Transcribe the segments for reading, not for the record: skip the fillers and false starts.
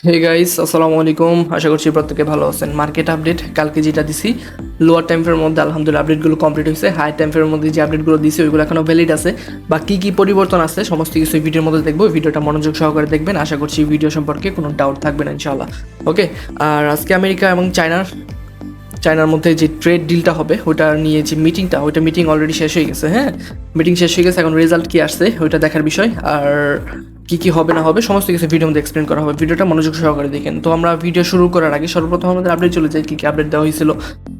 Hey guys, আসসালামু আলাইকুম। আশা করছি প্রত্যেকে ভালো আছেন। মার্কেট আপডেট কালকে যেটা দিছি, লোয়ার টাইম ফ্রেমের মধ্যে আলহামদুলিল্লাহ আপডেটগুলো কমপ্লিট হয়েছে। হাই টাইম ফ্রেমের মধ্যে যে আপডেটগুলো দিছি ওইগুলো এখনো ভ্যালিড আছে, বা কী কী পরিবর্তন আছে সমস্ত কিছু ভিডিওর মধ্যে দেখবো। ভিডিওটা মনোযোগ সহকারে দেখবেন, আশা করছি ভিডিও সম্পর্কে কোনো ডাউট থাকবে না ইনশাআল্লাহ। ওকে, আর আজকে আমেরিকা এবং চায়নার মধ্যে যে ট্রেড ডিলটা হবে ওটা নিয়ে যে মিটিংটা, ওইটা মিটিং অলরেডি শেষ হয়ে গেছে। হ্যাঁ, মিটিং শেষ হয়ে গেছে, এখন রেজাল্ট কী আসছে ওইটা দেখার বিষয়। আর কী কী হবে না হবে সমস্ত কিছু ভিডিওর মধ্যে এক্সপ্লেন করা হবে। ভিডিওটা মনোযোগ সহকারে দেখেন। তো আমরা ভিডিও শুরু করার আগে সর্বপ্রথম আমাদের আপডেট চলে যায়, কী কী আপডেট দেওয়া হয়েছিল,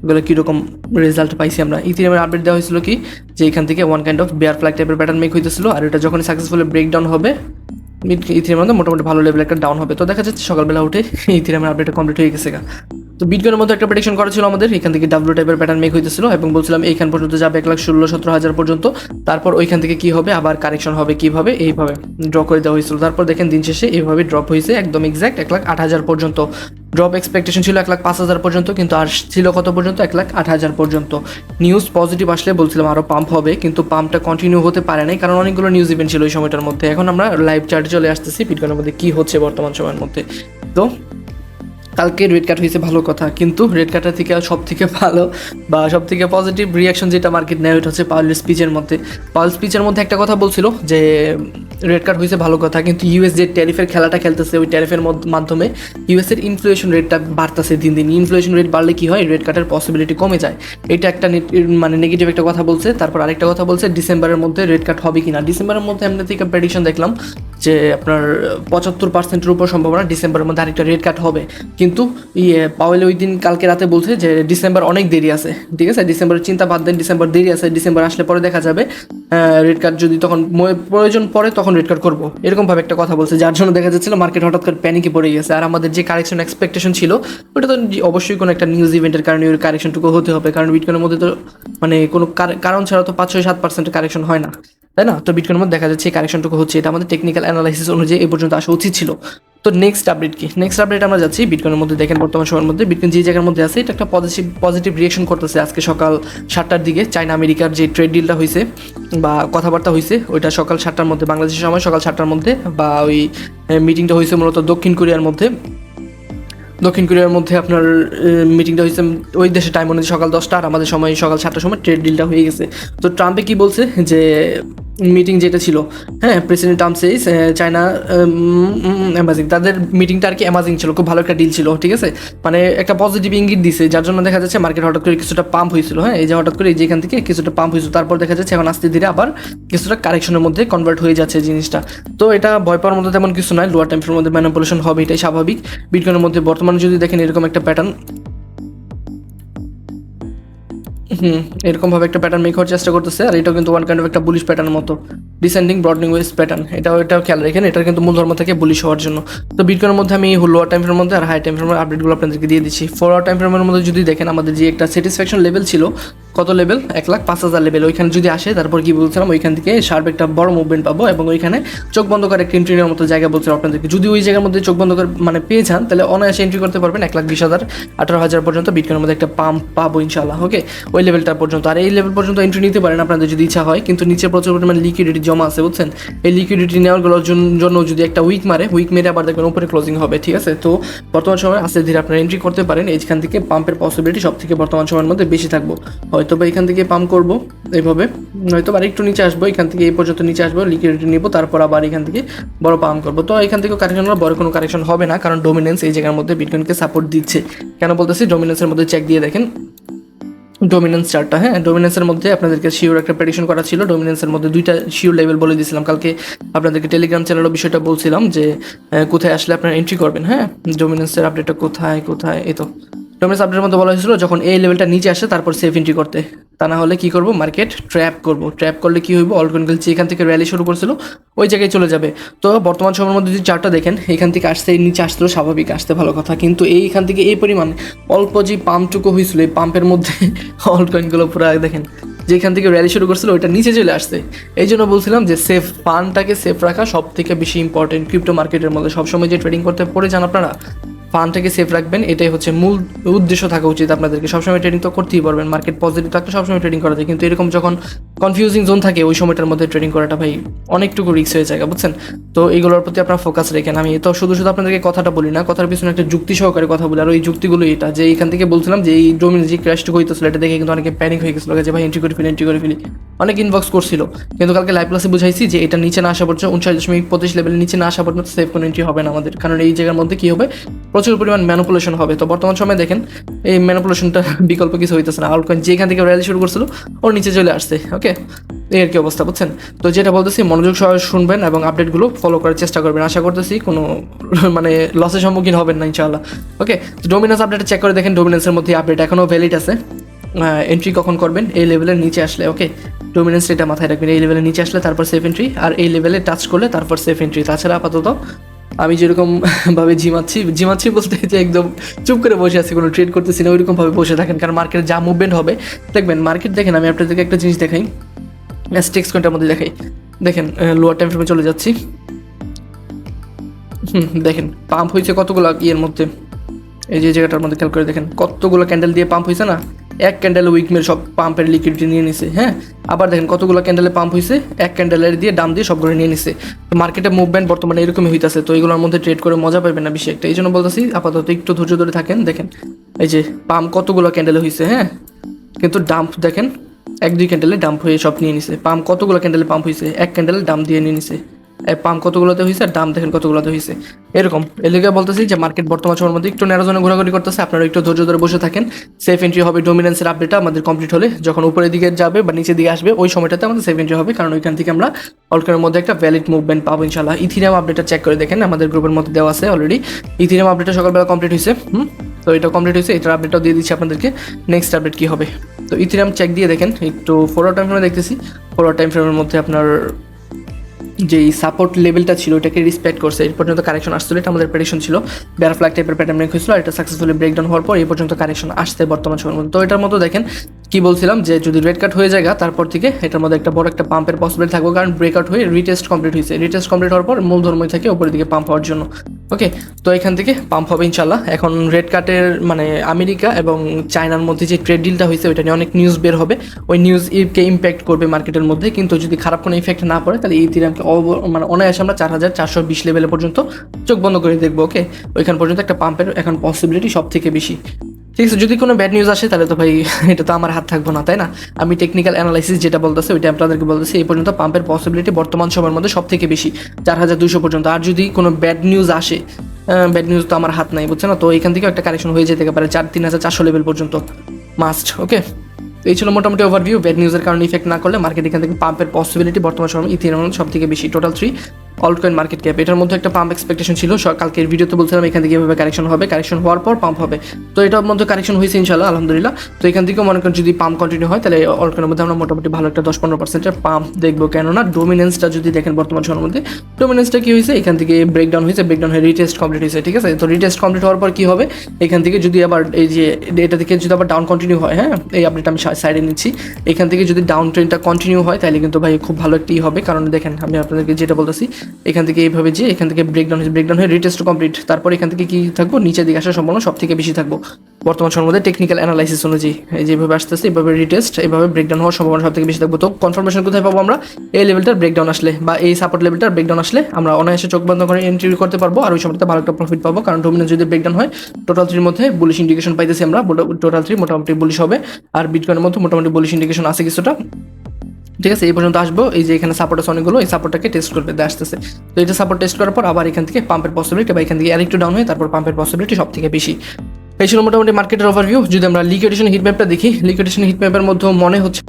এগুলো কীরকম রেজাল্ট পাইছি আমরা। ইথিরিয়ামের আপডেট দেওয়া হয়েছিল কি, যে এখান থেকে one kind of bear flag টাইপের প্যাটার্ন মেক হইতেছিল, আর এটা যখন সাকসেসফুলি ব্রেকডাউন হবে ইথিরিয়ামের মধ্যে মোটামুটি ভালো লেভেল একটা ডাউন হবে। তো দেখা যাচ্ছে সকালবেলা উঠে ইথিরিয়ামের আপডেটটা কমপ্লিট হয়ে গেছে। তো বিটকয়েনের মধ্যে একটা প্রেডিকশন করা ছিল আমাদের, এখান থেকে ডাব্লিউ টাইপের প্যাটার্ন মেক হইতেছিল এবং বলছিলাম এইখান পর্যন্ত যাবে 1,16,17,000 পর্যন্ত। তারপর ওইখান থেকে কি হবে, আবার কারেকশন হবে কীভাবে, এইভাবে ড্র করে দেওয়া হয়েছিল। তারপর দেখেন দিন শেষে এইভাবে ড্রপ হয়েছে একদম এক্স্যাক্ট 1,08,000 পর্যন্ত। ড্রপ এক্সপেকটেশন ছিল 1,05,000 পর্যন্ত, কিন্তু আর ছিল কত পর্যন্ত, 1,08,000 পর্যন্ত। নিউজ পজিটিভ আসলে বলছিলাম আরও পাম্প হবে, কিন্তু পাম্পটা কন্টিনিউ হতে পারে নাই, কারণ অনেকগুলো নিউজ ইভেন্ট ছিল ওই সময়টার মধ্যে। এখন আমরা লাইভ চার্টে চলে আসতেছি বিটকয়েনের মধ্যে কী হচ্ছে বর্তমান সময়ের মধ্যে। তো কালকে রেড কাট হয়েছে ভালো কথা, কিন্তু রেড কাটার থেকে সব থেকে ভালো বা সব থেকে পজিটিভ রিয়াকশন যেটা মার্কেট নেয় ওইটা হচ্ছে পাওয়েলের স্পিচের মধ্যে। পাওয়েল স্পিচের মধ্যে একটা কথা বলছিল যে রেড কাট হয়েছে ভালো কথা, কিন্তু ইউএস যে ট্যারিফের খেলাটা খেলতেছে ওই ট্যারিফের মাধ্যমে ইউএসের ইনফ্লেশন রেটটা বাড়তেছে দিন দিন। ইনফ্লেশন রেট বাড়লে কী হয়, রেড কাটের পসিবিলিটি কমে যায়। এটা একটা মানে নেগেটিভ একটা কথা বলছে। তারপর আরেকটা কথা বলছে ডিসেম্বরের মধ্যে রেড কাট হবে কি না। ডিসেম্বরের মধ্যে আমরা থেকে প্রেডিকশন দেখলাম যে আপনার 75%-এর উপর সম্ভাবনা ডিসেম্বরের মধ্যে আরেকটা রেড কাট হবে। কিন্তু পাওয়েল ওই দিন কালকে রাতে বলছে যে ডিসেম্বর অনেক দেরি আছে। ঠিক আছে, ডিসেম্বরের চিন্তা বাদ দেন, ডিসেম্বর দেরি আছে, ডিসেম্বর আসলে পরে দেখা যাবে রেড কার্ড যদি তখন প্রয়োজন পড়ে তখন রেড কার্ড করবো, এরকমভাবে একটা কথা বলছে, যার জন্য দেখা যাচ্ছিল মার্কেট হঠাৎ করে প্যানিকে পড়ে গেছে। আর আমাদের যে কারেকশন এক্সপেকটেশন ছিল ওটা তো অবশ্যই কোনো একটা নিউজ ইভেন্টের কারণে ওই কারেকশনটুকু হতে হবে, কারণ বিটকয়েনের মধ্যে তো মানে কোনো কারণ ছাড়া তো 5-6-7% কারেকশন হয় না, তাই না? তো বিটকয়েনের মধ্যে দেখা যাচ্ছে এই কারেকশনটুকু হচ্ছে, এটা আমাদের টেকনিক্যাল অ্যানালাইসিস অনুযায়ী এই পর্যন্ত আসা উচিত ছিল। তো নেক্সট আপডেট কি, নেক্সট আপডেট আমরা যাচ্ছি বিটকয়েনের মধ্যে। দেখেন বর্তমান সময়ের মধ্যে বিটকয়েন যে জায়গার মধ্যে আছে এটা একটা পজিটিভ রিয়েকশন করতেছে। আজকে সকাল 7টার দিকে চায়না আমেরিকার যে ট্রেড ডিলটা হয়েছে বা কথাবার্তা হয়েছে ওইটা সকাল 7টার মধ্যে, বাংলাদেশের সময় সকাল 7টার মধ্যে, বা ওই মিটিংটা হয়েছে মূলত দক্ষিণ কোরিয়ার মধ্যে আপনার মিটিংটা হয়েছে ওই দেশের টাইম অনুযায়ী সকাল 10টা, আর আমাদের সময় সকাল 7টার সময় ট্রেড ডিলটা হয়ে গেছে। তো ট্রাম্পে কি বলছে যে মিটিং যেটা ছিল, হ্যাঁ, president Trump says China amazing, তাদের মিটিংটা আর কি অ্যামাজিং ছিল, খুব ভালো একটা ডিল ছিল। ঠিক আছে, মানে একটা পজিটিভ ইঙ্গিত দিছে, যার জন্য দেখা যাচ্ছে মার্কেট হঠাৎ করে কিছুটা পাম্প হয়েছিল। হ্যাঁ, এই যে হঠাৎ করে যেখান থেকে কিছুটা পাম্প হয়েছিল, তারপর দেখা যাচ্ছে এখন আস্তে ধীরে আবার কিছুটা কারেকশনের মধ্যে কনভার্ট হয়ে যাচ্ছে জিনিসটা। তো এটা ভয় পাওয়ার মধ্যে তেমন কিছু নয়, লোয়ার টাইমের মধ্যে ম্যানিপুলেশন হবে, এটাই স্বাভাবিক। বিটকয়েনের মধ্যে বর্তমানে যদি দেখেন এরকম একটা প্যাটার্ন, এরকমভাবে একটা প্যাটার্ন মেক হওয়ার চেষ্টা করতেছে, আর এটাও কিন্তু ওয়ান কাইন্ড অফ একটা বুলিশ প্যাটার্ন মতো, ডিসেন্ডিং ব্রডনিং ওয়েস্ট প্যাটার্ন। এটাও খেয়াল রাখেন, এটার কিন্তু মূল ধর্ম থেকে বুলিশ হওয়ার জন্য। তো বিটকয়েনের মধ্যে আমি লোয়ার টাইম ফ্রেমের মধ্যে আর হাই টাইম ফ্রেমের আপডেটগুলো আপনাদেরকে দিয়ে দিচ্ছি। 4 আওয়ার টাইম ফ্রেমের মধ্যে যদি দেখেন আমাদের যে একটা স্যাটিসফ্যাকশন লেভেল ছিল, কত লেভেল, 1,05,000 লেভেল, ওইখানে যদি আসে তারপর কি বলছিলাম ওইখান থেকে শার্প একটা বড় মুভমেন্ট পাবো, এবং ওইখানে চোখ বন্ধ করে একটা এন্ট্রি নেওয়ার মতো জায়গা বলছিলাম আপনাদেরকে। যদি ওই জায়গার মধ্যে চোখ বন্ধ করে মানে পেয়ে যান তাহলে অনায়াসে এন্ট্রি করতে পারবেন 1,20,000 18,000 পর্যন্ত বিটকয়েনের মধ্যে একটা পাম্প পাবো ইনশাআল্লাহ। ওকে, ওই লেভেলটা পর্যন্ত, আর এই লেভেল পর্যন্ত এন্ট্রি নিতে পারেন আপনাদের যদি ইচ্ছা হয়, কিন্তু নিচে প্রচুর পরিমাণে লিকুইডিটি জমা আছে বুঝছেন। এই লিকুইডিটি নেওয়ার জন্য যদি একটা উইক মেরে আবার দেখবেন উপরে ক্লোজিং হবে। ঠিক আছে, তো বর্তমান সময় আস্তে ধীরে আপনারা এন্ট্রি করতে পারেন। এইখান থেকে পাম্পের পসিবিলিটি সব থেকে বর্তমান সময়ের মধ্যে বেশি থাকবো। হয়তো বা এখান থেকে পাম্প করবো এইভাবে, হয়তো আর একটু নিচে আসবো, এখান থেকে এই পর্যন্ত নিচে আসবো, লিকুইডিটি নিবো, তারপর আবার এখান থেকে বড় পাম্প করবো। তো এখান থেকে কারেকশন বড় কোনো কারেকশন হবে না, কারণ ডোমিনেন্স এই জায়গার মধ্যে বিটকয়েনকে সাপোর্ট দিচ্ছে। কেন বলতেছি, ডোমিনেন্সের মধ্যে চেক দিয়ে দেখেন ডোমিনেন্স চার্টটা। হ্যাঁ, ডোমিনেন্সের মধ্যে আপনাদেরকে শিওর একটা প্রেডিকশন করা ছিল। ডোমিনেন্সের মধ্যে দুইটা শিওর লেভেল বলে দিয়েছিলাম কালকে আপনাদেরকে, টেলিগ্রাম চ্যানেলের বিষয়টা বলছিলাম যে কোথায় আসলে আপনারা এন্ট্রি করবেন। হ্যাঁ, ডোমিনেন্সের আপডেটটা কোথায় এই তো ডোমিনেন্স আপডেটের মধ্যে বলা হয়েছিল যখন এই লেভেলটা নিচে আসে তারপর সেফ এন্ট্রি করতে, তা না হলে কী করবো, মার্কেট ট্র্যাপ করলে কী হইব, অলকয়েনগুলো যে এখান থেকে র্যালি শুরু করছিল ওই জায়গায় চলে যাবে। তো বর্তমান সময়ের মধ্যে যদি চার্টটা দেখেন, এখান থেকে আসতে নিচে আসতেও স্বাভাবিক, আসতে ভালো কথা, কিন্তু এইখান থেকে এই পরিমাণ অল্প যে পাম্পটুকু হয়েছিল এই পাম্পের মধ্যে অলকয়েনগুলো পুরো দেখেন যেখান থেকে র্যালি শুরু করছিল ওইটা নিচে চলে আসছে। এই জন্য বলছিলাম যে ফান্ডটাকে সেফ রাখা সব থেকে বেশি ইম্পর্টেন্ট ক্রিপ্টো মার্কেটের মধ্যে। সবসময় যে ট্রেডিং করতে পড়ে যান আপনারা, ফান্ডটাকে সেফ রাখবেন, এটাই হচ্ছে মূল উদ্দেশ্য থাকা উচিত আপনাদেরকে। সবসময় ট্রেডিং তো করতেই পারবেন, মার্কেট পজিটিভ থাকলে সবসময় ট্রেডিং করা যায়, কিন্তু এরকম যখন কনফিউজিং জোন থাকে ওই সময়টার মধ্যে ট্রেডিং করাটা ভাই অনেকটুকু রিস্ক হয়ে যায়, বুঝছেন? তো এইগুলোর প্রতি আপনার ফোকাস রেখেন। আমি তো শুধু শুধু আপনাদেরকে কথাটা বলি না, কথার পিছনে একটা যুক্তি সহকারে কথা বলি, আর ওই যুক্তিগুলো এটা যে এখান থেকে বলছিলাম যে এই ডোমিনান্স যে ক্র্যাশটুকু হইতেছিল এটা দেখে কিন্তু অনেকে প্যানিক হয়ে গেছিলো যে ভাই এন্ট্রি করে ফেলি, অনেক ইনবক্স করছিল। কিন্তু কালকে লাইভ ক্লাসে বুঝাইছি যে এটা নিচে না আসা পর্যন্ত 59.25 লেভেলের নিচে না আসা পর্যন্ত সেফ কোনো এন্ট্রি হবে না আমাদের, কারণ এই জায়গার মধ্যে কী হবে, প্রচুর পরিমাণ ম্যানিপুলেশন হবে। তো বর্তমান সময় দেখেন এই ম্যানিপুলেশনটা বিকল্প কিছু হইতেছে না, আলকয়েন যেখান থেকে র্যালি শুরু করছিল ওর নিচে চলে আসছে। ওকে, এই আর কি অবস্থা, বুঝছেন? তো যেটা বলতেছি মনোযোগ সহকারে শুনবেন এবং আপডেটগুলো ফলো করার চেষ্টা করবেন। আশা করতেছি কোনো মানে লসের সম্মুখীন হবেন না ইনশাআল্লাহ। ওকে, তো ডোমিনেন্স আপডেটটা চেক করে দেখেন, ডোমিনেন্সের মধ্যে আপডেট এখনও ভ্যালিড আছে। এন্ট্রি কখন করবেন, এই লেভেলের নিচে আসলে। ওকে, ডোমিনেন্স এটা মাথায় রাখবেন, এই লেভেলের নিচে আসলে তারপর সেফ এন্ট্রি, আর এই লেভেলে টাচ করলে তারপর সেফ এন্ট্রি। তাছাড়া আপাতত আমি যেরকম ভাবে জিমাচ্ছি বলতে যে একদম চুপ করে বসে আছি, কোনো ট্রেড করতেছি না, ওইরকমভাবে বসে থাকেন, কারণ মার্কেটে যা মুভমেন্ট হবে দেখবেন। মার্কেট দেখেন, আমি আপনাদেরকে একটা জিনিস দেখাই, স্টেক্স কয়েনটার মধ্যে দেখাই। দেখেন লোয়ার টাইম ফ্রেমে চলে যাচ্ছি, দেখেন পাম্প হয়েছে কতগুলো ইয়ের মধ্যে, এই যে জায়গাটার মধ্যে খেয়াল করে দেখেন কতগুলো ক্যান্ডেল দিয়ে পাম্প হয়েছে না, এক ক্যান্ডেলে উইক মেরে সব পাম্পের লিকুইডিটি নিয়ে নিছে। হ্যাঁ, আবার দেখেন কতগুলো ক্যান্ডেলে পাম্প হয়েছে, এক ক্যান্ডেলের দিয়ে ডাম দিয়ে সবগুলো নিয়ে নিছে। মার্কেটে মুভমেন্ট বর্তমানে এরকমই হইতেছে, তো এইগুলোর মধ্যে ট্রেড করে মজা পাবেন না বেশি একটা। এই জন্য বলতেছি আপাতত একটু ধৈর্য ধরে থাকেন। দেখেন এই যে পাম্প কতগুলো ক্যান্ডেলে হয়েছে, হ্যাঁ, কিন্তু ডাম্প দেখেন 1-2 ক্যান্ডেলে ডাম্প হয়ে সব নিয়ে নিছে। পাম্প কতগুলো ক্যান্ডেলে পাম্প হয়েছে, এক ক্যান্ডেলে ডাম্প দিয়ে নিয়ে নিছে। পাম্প কতগুলোতে হয়েছে আর দাম দেখেন কতগুলোতে হয়েছে। এরকম এলাকা বলতেছি যে মার্কেট বর্তমান সময়ের মধ্যে একটু ন্যারো জোনে ঘোরাঘুরি করতেছে, আপনারা একটু ধৈর্য ধরে বসে থাকেন। সেফ এন্ট্রি হবে ডোমিনেন্সের আপডেটটা আমাদের কমপ্লিট হলে, যখন উপরের দিকে যাবে বা নিচের দিকে আসবে ওই সময়টাতে আমাদের সেফ এন্ট্রি হবে, কারণ ওইখান থেকে আমরা অলকারের মধ্যে একটা ভ্যালিড মুভমেন্ট পাবো ইনশাল্লাহ। ইথিরিয়াম আপডেটটা চেক করে দেখেন, আমাদের গ্রুপের মধ্যে দেওয়া আছে অলরেডি। ইথিরিয়াম আপডেটটা সকালবেলা কমপ্লিট হয়েছে, তো এটা কমপ্লিট হয়েছে, এটার আপডেটটাও দিয়ে দিচ্ছি আপনাদেরকে। নেক্সট আপডেট কী হবে, তো ইথিরিয়াম চেক দিয়ে দেখেন একটু ফরওয়ার্ড টাইম ফ্রেমে দেখতেছি। ফরওয়ার্ড টাইম ফ্রেমের মধ্যে আপনার যেই সাপোর্ট লেভেলটা ছিল ওটাকে রেসপেক্ট করছে, এই পর্যন্ত কারেকশন আসছিল, এটা আমাদের প্রেডিকশন ছিল। বেয়ার ফ্ল্যাগ টাইপের প্যাটার্ন ব্রেক হয়েছিল, আর এটা সাকসেসফুলি ব্রেকডাউন হওয়ার পর এই পর্যন্ত কারেকশন আসছে বর্তমান সময়ের মধ্যে। তো এটার মধ্যে দেখেন কি বলছিলাম যে যদি রেড কাট হয়ে যায় তারপর থেকে এটার মধ্যে একটা বড় একটা পাম্পের পসিবিলিটি থাকবে, কারণ ব্রেকআউট হয়ে রিটেস্ট কমপ্লিট হয়েছে। রিটেস্ট কমপ্লিট হওয়ার পর মূল ধর্মই থাকে উপরের দিকে পাম্প হওয়ার জন্য। ওকে, তো এখান থেকে পাম্প হবে ইনশাল্লাহ। এখন রেড কাটের মানে আমেরিকা এবং চায়নার মধ্যে যে ট্রেড ডিলটা হয়েছে ওইটা নিয়ে অনেক নিউজ বের হবে, ওই নিউজকে ইম্প্যাক্ট করবে মার্কেটের মধ্যে। কিন্তু যদি খারাপ কোনো ইফেক্ট না পড়ে তাহলে এই ইথিরিয়ামকে মানে অনায়াসে আমরা 4420 লেভেলে পর্যন্ত চোখ বন্ধ করে দেখবো। ওকে, ওইখান পর্যন্ত একটা পাম্পের এখন পসিবিলিটি সব থেকে বেশি। ঠিক আছে, যদি কোনো ব্যাড নিউজ আসে তাহলে তো ভাই এটা তো আমার হাত থাকবো না, তাই না? আমি টেকনিক্যাল অ্যানালাইসিস যেটা বলতেছে ওইটা আপনাদেরকে বলতেছি। এই পর্যন্ত পাম্পের পসিবিলিটি বর্তমান সময়ের মধ্যে সব থেকে বেশি 4200 পর্যন্ত। আর যদি কোনো ব্যাড নিউজ আসে, ব্যাড নিউজ তো আমার হাত নাই, বুঝছে না? তো এখান থেকেও একটা কারেকশন হয়ে যেতে পারে 3400 লেভেল পর্যন্ত মাস্ট। ওকে, তো এই ছিল মোটামুটি ওভারভিউ। ব্যাড নিউজের কারণে ইফেক্ট না করলে মার্কেট এখান থেকে পাম্পের পসিবিলিটি বর্তমান সময় ইথিরিয়াম সব থেকে বেশি। টোটাল 3 অল্টকয়েন মার্কেট ক্যাপ, এটার মধ্যে একটা পাম্প এক্সপেকটেশন ছিল। কালকের ভিডিওতে বলছিলাম এখান থেকে এভাবে কারেকশন হবে, কারেকশন হওয়ার পর পাম্প হবে। তো এটার মধ্যে কারেকশন হয়েছে ইনশাল্লাহ, আলহামদুলিল্লাহ। তো এখান থেকেও মনে করেন যদি পাম্প কন্টিনিউ হয় তাহলে অল্টকয়েনের মধ্যে আমরা মোটামুটি ভালো একটা 10-15% পাম্প দেখবো। কেননা ডোমিনেন্সটা যদি দেখেন বর্তমান সময়ের মধ্যে ডোমিনেন্সটা কি হয়েছে, এখান থেকে ব্রেকডাউন হয়েছে, ব্রেকডাউন হয়ে রিটেস্ট কমপ্লিট হয়েছে। ঠিক আছে, তো রিটেস্ট কমপ্লিট হওয়ার পর কি হবে, এখান থেকে যদি আবার এই যে এটা থেকে যদি আবার ডাউন কন্টিনিউ হয়, হ্যাঁ এই আপডেট আমি সাইডে নিচ্ছি, এখান থেকে যদি ডাউন ট্রেনটা কন্টিনিউ হয় তাহলে কিন্তু ভাই খুব ভালো একটি হবে। কারণ দেখেন আমি আপনাদেরকে যেটা বলতেছি, এখান থেকে এইভাবে যে এখান থেকে ব্রেকডাউন হয়ে রিটেস্ট কমপ্লিট, তারপর এখান থেকে কি থাকবো, নিচের দিকে আসার সম্ভাবনা সব থেকে বেশি থাকবো বর্তমান সময়ের মধ্যে টেকনিক্যাল অ্যানালাইসিস অনুযায়ী। এই যেভাবে আসতেছে এভাবে রিটেস্ট, এইভাবে ব্রেকডাউন হওয়ার সম্ভাবনা সব থেকে বেশি থাকবো। তো কনফার্মেশন কোথায় পাবো আমরা, এই লেভেলটার ব্রেকডাউন আসলে বা এই সাপোর্ট লেভেলটার ব্রেকডাউন আসলে আমরা অনায়াসে চোখ বন্ধ করে এন্ট্রি করতে পারবো, আর ওই সময়টা ভালো একটা প্রফিট পাবো। কারণ ডোমিনেন্স যদি ব্রেকডাউন হয় টোটাল 3 মধ্যে বুলিশ ইন্ডিকেশন পাইতেছি আমরা, টোটাল 3 মোটামুটি বুলিশ হবে, আর বিটকয়েনের মধ্যে মোটামুটি বুলিশ ইন্ডিকেশন আছে কিছুটা। ঠিক আছে, এই পর্যন্ত আসবো, এই যে এখানে সাপোর্ট আছে অনেকগুলো, এই সাপোর্টটাকে টেস্ট করবে আসতেছে। তো এটা সাপোর্ট টেস্ট করার পর আবার এখান থেকে পাম্পের পসিবিলিটি বা এখান থেকে আরেকটু ডাউন হয় তারপর পাম্পের পসিবিলিটি সব থেকে বেশি। এই ছিল মোটামুটি মার্কেটের ওভারভিউ। যদি আমরা লিকুইডেশন হিটম্যাপটা দেখি, লিকুইডেশন হিটম্যাপের মধ্যে মনে হচ্ছে